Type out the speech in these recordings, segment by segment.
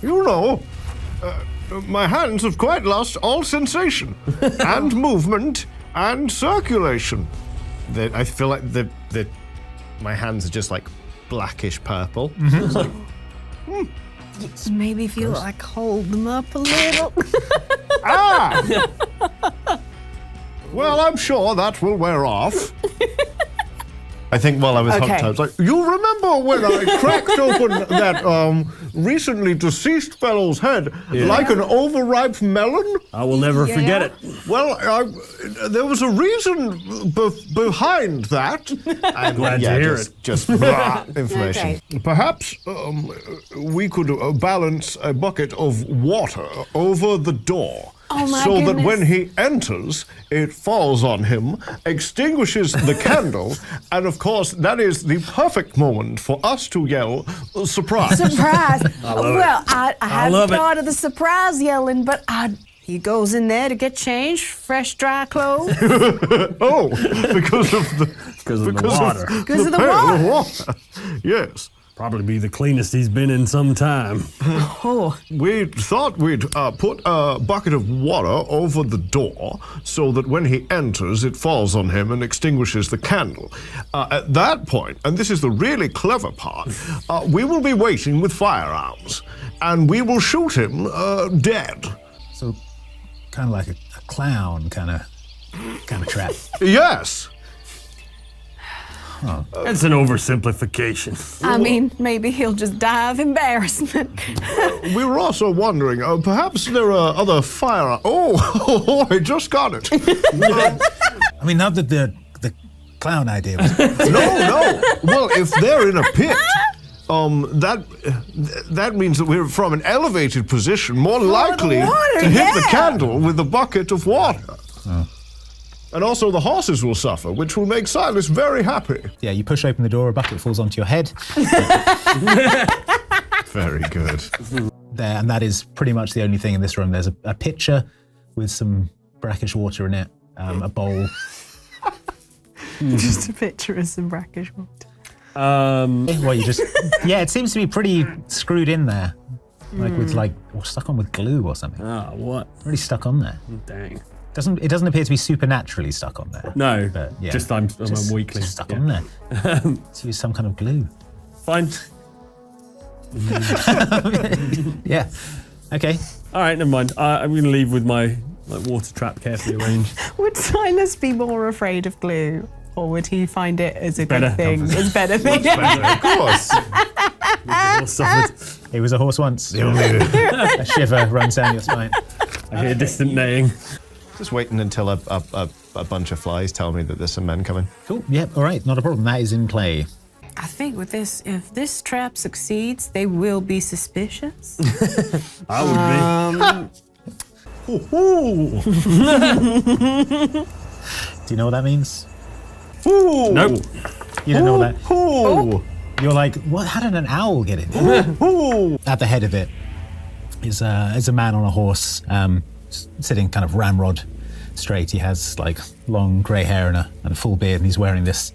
You know, my hands have quite lost all sensation and movement and circulation. I feel like my hands are just like blackish purple. So maybe if you like hold them up a little. Ah! Well, I'm sure that will wear off. I think while I was hooked, I was like, You remember when I cracked open that recently deceased fellow's head like an overripe melon? I will never forget it. Well, there was a reason behind that. I'm glad to hear it. Just blah information. Okay. Perhaps we could balance a bucket of water over the door. Oh my so goodness. that when he enters, it falls on him, extinguishes the candle, and of course, that is the perfect moment for us to yell, surprise. Surprise. Well, I love hadn't it. thought of the surprise yelling, but he goes in there to get changed, fresh, dry clothes. Oh, because of the water. Because of the pail water. of water. Yes. Probably be the cleanest he's been in some time. Oh, We thought we'd put a bucket of water over the door so that when he enters, it falls on him and extinguishes the candle. At that point, and this is the really clever part, we will be waiting with firearms, and we will shoot him dead. So, kind of like a clown kind of trap. Yes. That's an oversimplification. I mean, maybe he'll just die of embarrassment. We were also wondering, perhaps there are other firearms. Oh, I just got it. I mean, not that the clown idea was... No. Well, if they're in a pit, that means that we're from an elevated position, more likely water, to hit the yeah. candle with a bucket of water. And also the horses will suffer, which will make Silas very happy. Yeah, you push open the door, a bucket falls onto your head. very good. There, and that is pretty much the only thing in this room. There's a pitcher with some brackish water in it, a bowl. Just a picture of some brackish water. Well, you just... Yeah, it seems to be pretty screwed in there. Like with or stuck on with glue or something. Ah, what? Really stuck on there. Dang. It doesn't appear to be supernaturally stuck on there. No, But, yeah. just I'm a weakling. Just stuck Yeah. on there. Let's use some kind of glue. Fine. Yeah. Okay. All right, never mind. I'm going to leave with my water trap carefully arranged. Would Silas be more afraid of glue, or would he find it as a better. good thing? It's better thing. Of course. He was a horse once. A shiver runs down your spine. I hear distant neighing. Just waiting until a bunch of flies tell me that there's some men coming. Cool. Yep. All right. Not a problem. That is in play. I think with this, if this trap succeeds, they will be suspicious. I would Do you know what that means? be. Nope. You don't know that. You're like, what? How did an owl get in here? At the head of it is a man on a horse, sitting kind of ramrod straight. He has like long grey hair and a full beard, and he's wearing this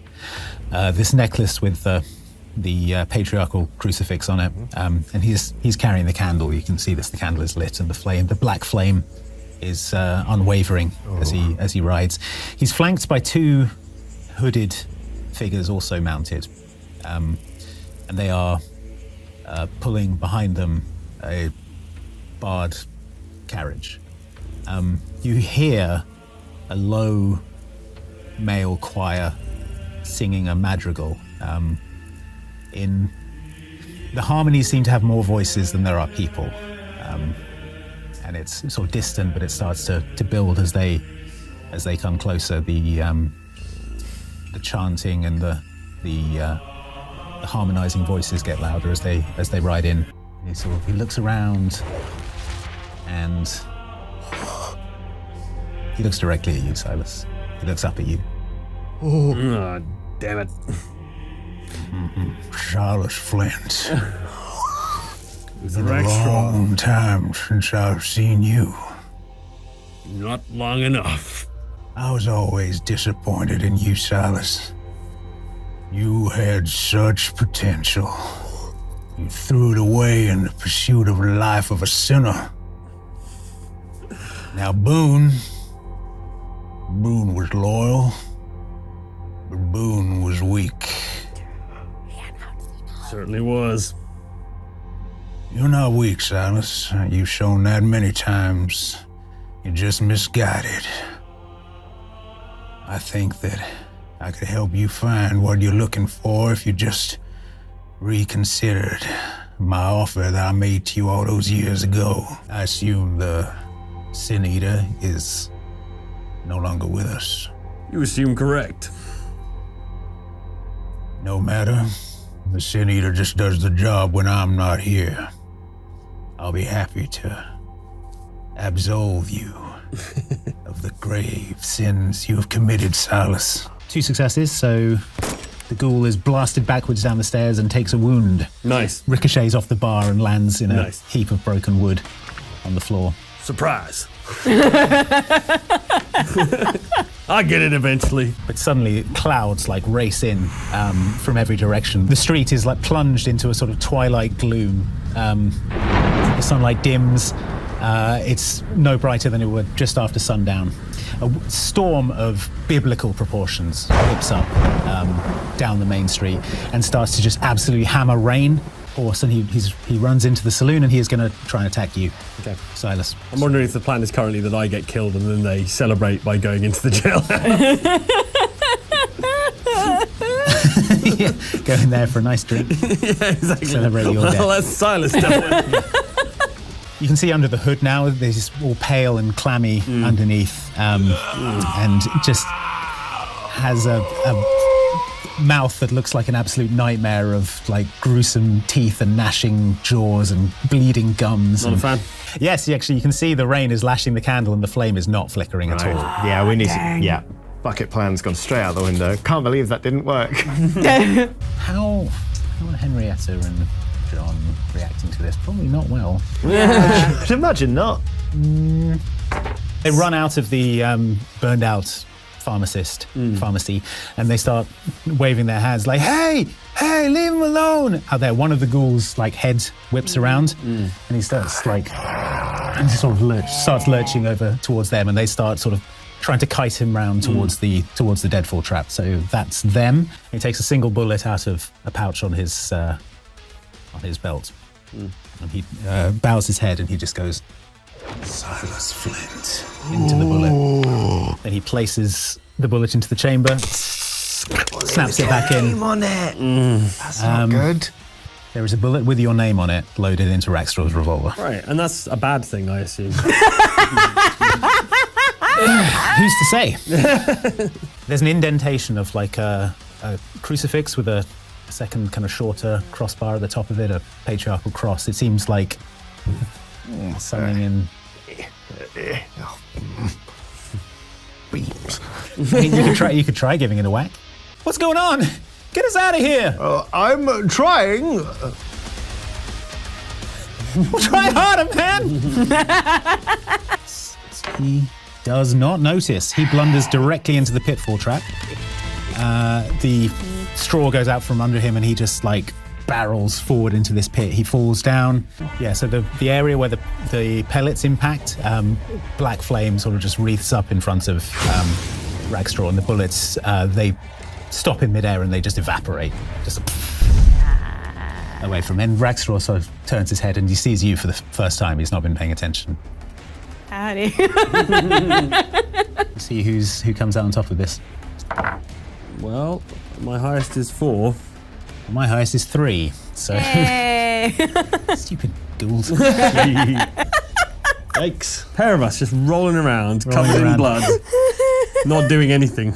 necklace with the patriarchal crucifix on it. And he's carrying the candle. You can see this. The candle is lit, and the black flame is unwavering as he rides. He's flanked by two hooded figures, also mounted, and they are pulling behind them a barred carriage. You hear a low male choir singing a madrigal. The harmonies seem to have more voices than there are people, and it's sort of distant, but it starts to build as they come closer. The chanting and the harmonizing voices get louder as they ride in. He looks around, and he looks directly at you, Silas. He looks up at you. Oh, damn it. Silas Flint. It's a extra. Long time since I've seen you. Not long enough. I was always disappointed in you, Silas. You had such potential. You threw it away in the pursuit of the life of a sinner. Now Boone was loyal, but Boone was weak. Certainly was. You're not weak, Silas. You've shown that many times. You're just misguided. I think that I could help you find what you're looking for if you just reconsidered my offer that I made to you all those years ago. I assume the Sin Eater is no longer with us. You assume correct. No matter. The Sin Eater just does the job when I'm not here. I'll be happy to absolve you of the grave sins you have committed, Silas. 2 successes, so the ghoul is blasted backwards down the stairs and takes a wound. Nice. Ricochets off the bar and lands in a Nice. heap of broken wood on the floor. Surprise. I get it eventually. But suddenly clouds like race in from every direction. The street is like plunged into a sort of twilight gloom. The sunlight dims. It's no brighter than it was just after sundown. A storm of biblical proportions whips up down the main street and starts to just absolutely hammer rain. Horse, and he runs into the saloon and he is going to try and attack you. Okay. Silas. I'm wondering if the plan is currently that I get killed and then they celebrate by going into the jail. Yeah, go in there for a nice drink. Yeah, exactly. Celebrate your well, death. that's Silas definitely. You can see under the hood now, there's all pale and clammy underneath, and just has a mouth that looks like an absolute nightmare of like gruesome teeth and gnashing jaws and bleeding gums. Not a fan. Yes, actually, you can see the rain is lashing the candle and the flame is not flickering at all. Yeah, we need to. Yeah. Bucket plan's gone straight out the window. Can't believe that didn't work. How are Henrietta and John reacting to this? Probably not well. I'd imagine not. They run out of the burned out pharmacy, and they start waving their hands like, hey, leave him alone. Out there, one of the ghouls like head whips around and he starts like, and he sort of starts lurching over towards them, and they start sort of trying to kite him round towards the deadfall trap. So that's them. He takes a single bullet out of a pouch on his belt, and he bows his head and he just goes, Silas Flint, into the bullet. Then he places the bullet into the chamber, snaps it back in. Name on it. That's not good. There is a bullet with your name on it loaded into Rackstraw's revolver. Right, and that's a bad thing, I assume. Who's to say? There's an indentation of like a crucifix with a second kind of shorter crossbar at the top of it, a patriarchal cross. It seems like something in... Beams. I mean, you could try giving it a whack. What's going on? Get us out of here! I'm trying. Try harder, man! He does not notice. He blunders directly into the pitfall trap. The straw goes out from under him and he just like barrels forward into this pit. He falls down. Yeah, so the area where the pellets impact, black flame sort of just wreaths up in front of Rackstraw, and the bullets, they stop in midair and they just evaporate. Just away from him. And Rackstraw sort of turns his head and he sees you for the first time. He's not been paying attention. Howdy. See who comes out on top of this. Well, my highest is 4. My highest is 3. So Hey. stupid ghouls. Yikes. Pair of us just rolling around, Rolling covered in around. blood, not doing anything.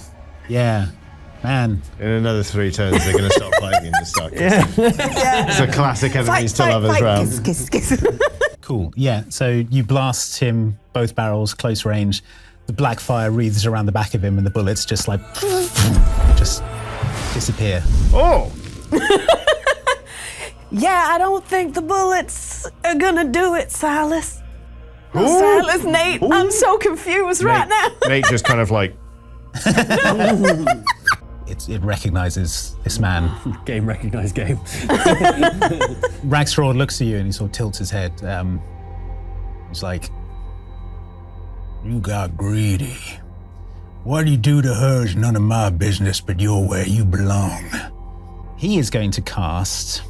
Yeah, man. In another 3 turns, they're going to stop fighting and just start kissing. It's a classic enemies to lovers round. Kiss. Cool. Yeah. So you blast him both barrels, close range. The black fire wreathes around the back of him, and the bullets just like just disappear. Oh, Yeah, I don't think the bullets are gonna do it, Silas. Silas, Nate, I'm so confused right now. Nate just kind of like it recognizes this man. Game recognized game. Rackstraw looks at you and he sort of tilts his head. He's like, "You got greedy. What you do to her is none of my business, but you're where you belong." He is going to cast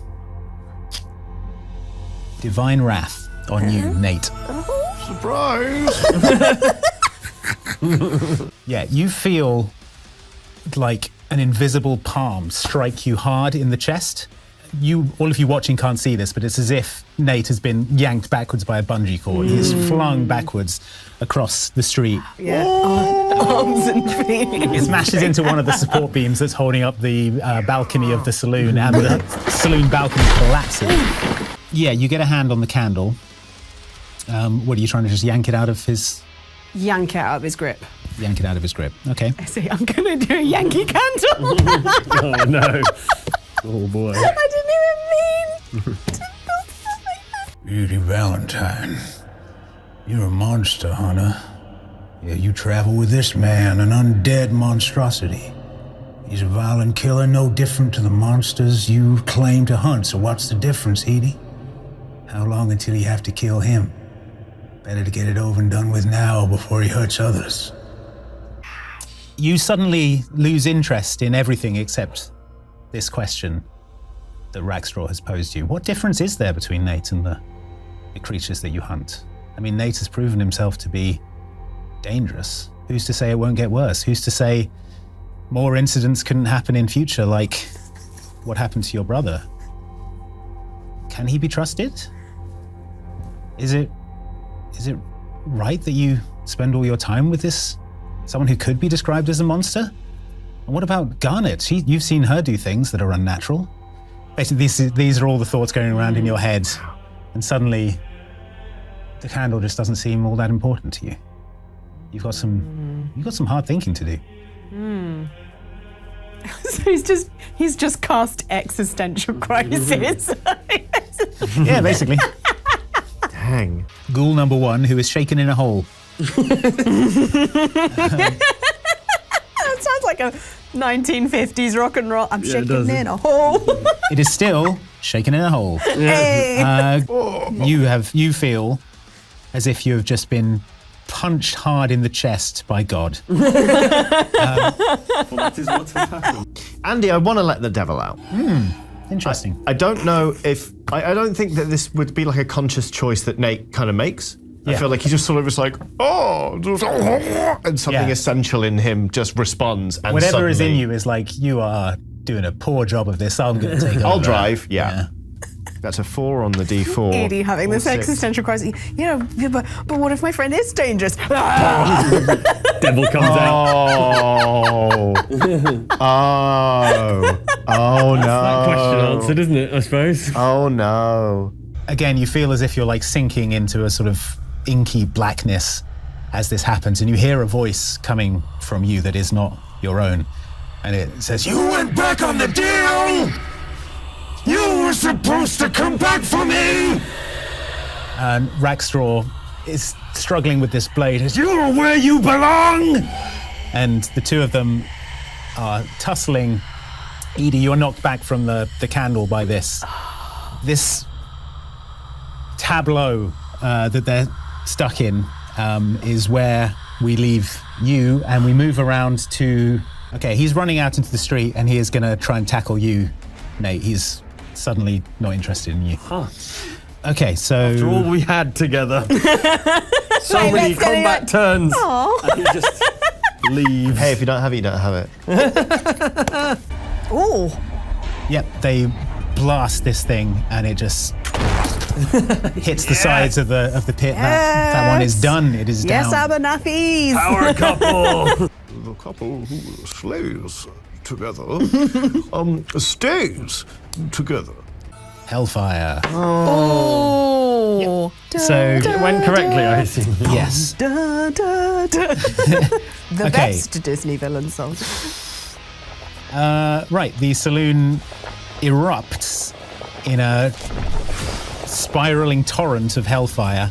Divine Wrath on you, Nate. Surprise! Yeah, you feel like an invisible palm strike you hard in the chest. All of you watching can't see this, but it's as if Nate has been yanked backwards by a bungee cord. He's flung backwards across the street. Yeah. Arms and feet. He smashes into one of the support beams that's holding up the balcony of the saloon, and the saloon balcony collapses. Yeah, you get a hand on the candle. What are you trying to just yank it out of his... Yank it out of his grip. Yank it out of his grip. Okay. I say, I'm going to do a Yankee candle. Oh no. Oh boy. I didn't even mean to. Beauty Valentine, you're a monster hunter. Yeah, you travel with this man, an undead monstrosity. He's a violent killer, no different to the monsters you claim to hunt. So what's the difference, Edie? How long until you have to kill him? Better to get it over and done with now before he hurts others. You suddenly lose interest in everything except this question that Rackstraw has posed you. What difference is there between Nate and the creatures that you hunt? I mean, Nate has proven himself to be dangerous. Who's to say it won't get worse? Who's to say more incidents couldn't happen in future, like what happened to your brother? Can he be trusted? Is it right that you spend all your time with this someone who could be described as a monster? And what about Garnet? You've seen her do things that are unnatural. Basically, these are all the thoughts going around in your head, and suddenly the candle just doesn't seem all that important to you. You've got some hard thinking to do. So he's just cast existential crisis. Yeah, basically. Dang. Ghoul number 1, who is shaken in a hole. That sounds like a 1950s rock and roll. I'm Yeah, it shaking does. in a hole. It is still shaken in a hole. Hey. You feel as if you have just been punched hard in the chest by God. Well, that is what has happened. Andy, I want to let the devil out. Interesting. I don't know if... I don't think that this would be like a conscious choice that Nate kind of makes. I Yeah. feel like he just sort of is like, oh, and something Yeah. essential in him just responds. And Whatever is in suddenly- you is like, you are doing a poor job of this. I'm going to take over. I'll drive, yeah. That's a 4 on the D4. Edie having this 6. existential crisis. You know, but what if my friend is dangerous? Devil comes out. Oh no. Question answered, isn't it? I suppose. Oh no. Again, you feel as if you're like sinking into a sort of inky blackness as this happens, and you hear a voice coming from you that is not your own, and it says, "You went back on the deal! You were supposed to come back for me!" And Rackstraw is struggling with this blade. Says, "You're where you belong!" And the two of them are tussling. Edie, you're knocked back from the candle by this tableau that they're stuck in is where we leave you, and we move around to... Okay, he's running out into the street, and he is going to try and tackle you, Nate. He's suddenly not interested in you. Huh. Okay, so... After all we had together. So Wait, many let's get it combat out. turns. Aw. And he just leaves. Hey, if you don't have it, you don't have it. Ooh. Yep, they blast this thing, and it just hits the sides of the pit. That one is done. It is Yes, down. Abernathy's. Power couple. The couple who slays together stays together. Hellfire. Oh. So- It went correctly, I assume. Yes. Da, da, da. The Okay. best Disney villain song. Right, the saloon erupts in a spiraling torrent of hellfire.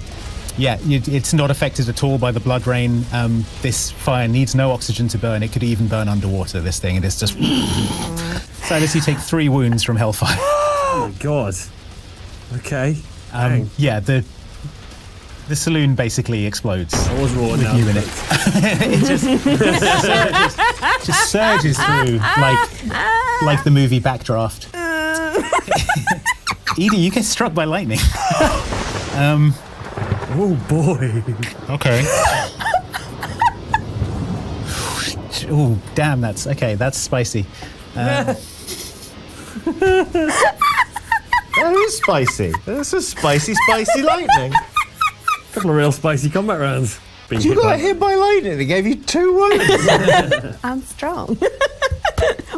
It's not affected at all by the blood rain. This fire needs no oxygen to burn. It could even burn underwater, this thing. It is just... Silas, you take 3 wounds from hellfire. Oh my god. Okay. Yeah, the saloon basically explodes. I was raw with now. you in it. It just surges through like the movie Backdraft. Edie, you get struck by lightning. Oh boy. Okay. Oh, damn, that's spicy. That is spicy. That's a spicy lightning. Couple of real spicy combat rounds. Being You hit got by- hit by lightning. They gave you 2 wounds. I'm strong.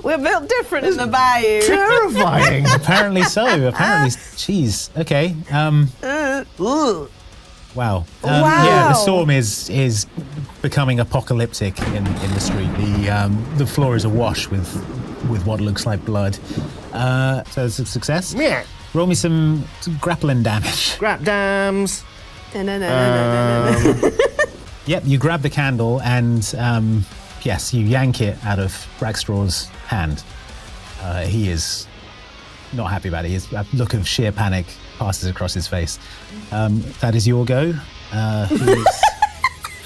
We're built different in the bayou. Terrifying. Apparently so. Jeez. Okay. Wow. Yeah, the storm is becoming apocalyptic in the street. The floor is awash with what looks like blood. So it's a success. Yeah. Roll me some grappling damage. Grap dams. Yep, you grab the candle and yes, you yank it out of Rackstraw's hand. He is not happy about it. His look of sheer panic passes across his face. That is your go.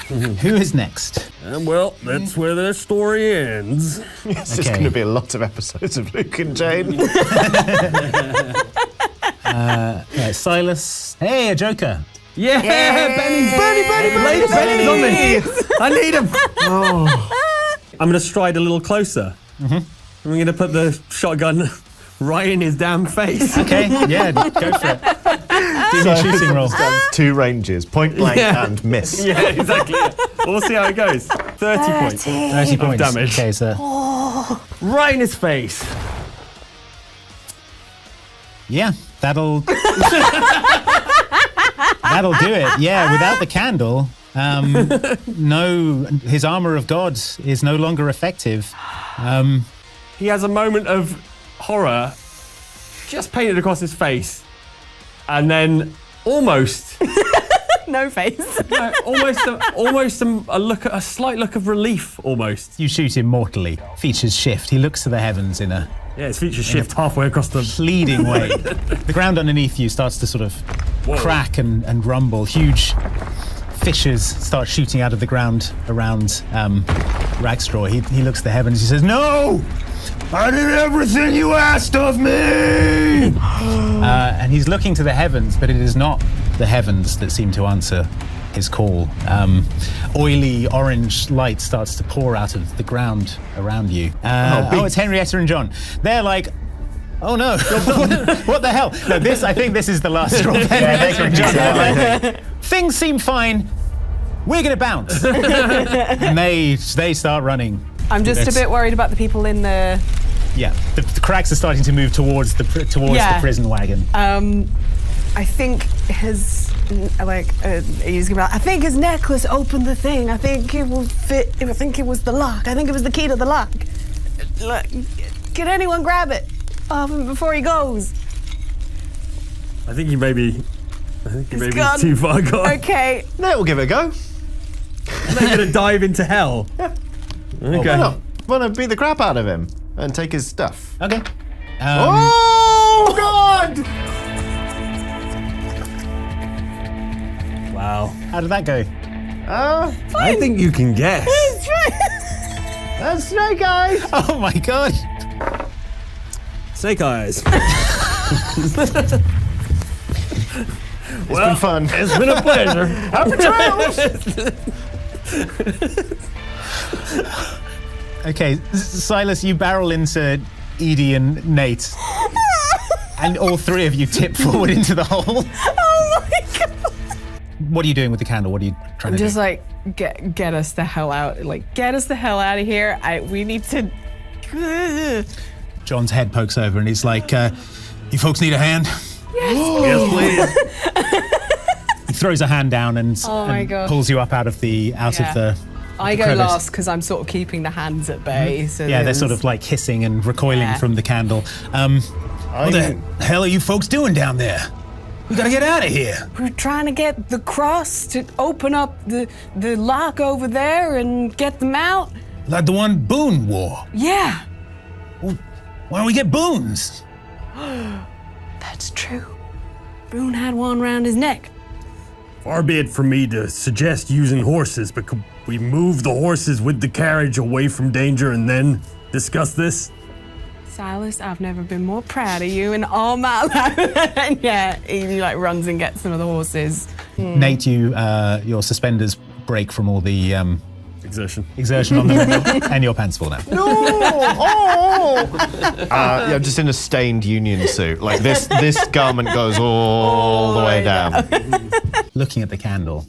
Who is next? Well, that's where the story ends. It's just going to be a lot of episodes of Luke and Jane. Silas. Hey, a joker. Yeah, Benny's Benny's on me. I need him. I'm going to stride a little closer. I'm going to put the shotgun right in his damn face. Okay, yeah, go for it. Do your shooting roll. Stands 2 ranges, point blank and miss. Yeah, exactly. Yeah. We'll see how it goes. 30 points. 30 points. damage. Okay, so Right in his face. yeah, that'll do it. Yeah, without the candle, his armor of God is no longer effective. He has a moment of horror just painted across his face. And then almost... No face. No, almost a slight look of relief, almost. You shoot him mortally. Features shift. He looks to the heavens in a Yeah, his features shift halfway across the... pleading way. The ground underneath you starts to sort of crack and rumble. Huge fissures start shooting out of the ground around Rackstraw. He looks to the heavens. He says, "No! I did everything you asked of me!" And he's looking to the heavens, but it is not the heavens that seem to answer his call. Oily orange light starts to pour out of the ground around you. It's Henrietta and John. They're like, oh no, what the hell? No, I think this is the last straw. Henrietta and John. Like, things seem fine. We're going to bounce. And they start running. I'm just a bit worried about the people in the... Yeah, the cracks are starting to move towards the prison wagon. I think his he's gonna be like, I think his necklace opened the thing. I think it will fit. I think it was the lock. I think it was the key to the lock. Look, can anyone grab it off him before he goes? I think he may be gone. too far gone. Okay. No, we'll give it a go. They're going to dive into hell. Yeah. Okay. Why not? Want to beat the crap out of him and take his stuff. Okay. Oh, God! Wow. How did that go? I think you can guess. That's Snake Eyes! Oh my god! Snake Eyes. It's been fun. It's been a pleasure. Happy trails! Okay, Silas, you barrel into Edie and Nate, and all 3 of you tip forward into the hole. Oh my god! What are you doing with the candle? What are you trying to Just do? like get us the hell out. Like get us the hell out of here. We need to. John's head pokes over and he's like, "You folks need a hand?" Yes, please. He throws a hand down and God. pulls you up out of the I go crevice. last because I'm sort of keeping the hands at bay. So Yeah, they're sort of like hissing and recoiling Yeah. from the candle. What the hell are you folks doing down there? We gotta get out of here. We're trying to get the cross to open up the lock over there and get them out. Like the one Boone wore. Yeah, Why don't we get Boone's? that's true. Boone had one around his neck. Far be it from me to suggest using horses, but could we move the horses with the carriage away from danger and then discuss this? Silas, I've never been more proud of you in all my life. And yeah, he like runs and gets some of the horses. Nate, your suspenders break from all the Exertion. on them, and your pants fall down. No! Oh! Yeah, I'm just in a stained union suit. Like this garment goes all the way down. Looking at the candle,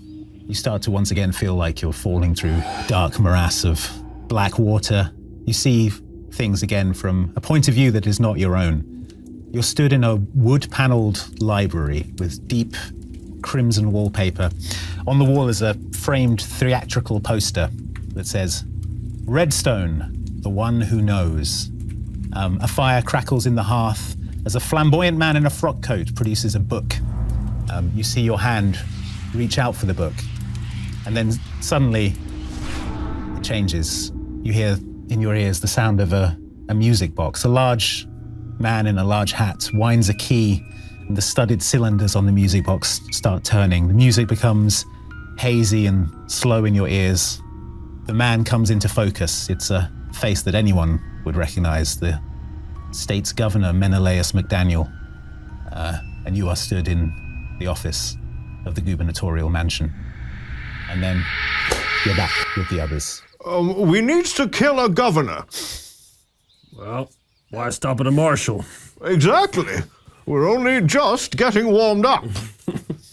you start to once again feel like you're falling through dark morass of black water. You see things again from a point of view that is not your own. You're stood in a wood-paneled library with deep crimson wallpaper. On the wall is a framed theatrical poster that says, "Redstone, the one who knows." A fire crackles in the hearth as a flamboyant man in a frock coat produces a book. You see your hand reach out for the book, and then suddenly it changes. You hear in your ears the sound of a music box. A large man in a large hat winds a key, and the studded cylinders on the music box start turning. The music becomes hazy and slow in your ears. The man comes into focus. It's a face that anyone would recognize, the state's governor, Menelaus McDaniel. And you are stood in the office of the gubernatorial mansion. And then you're back with the others. We need to kill a governor. Well, why stop at a marshal? Exactly. We're only just getting warmed up.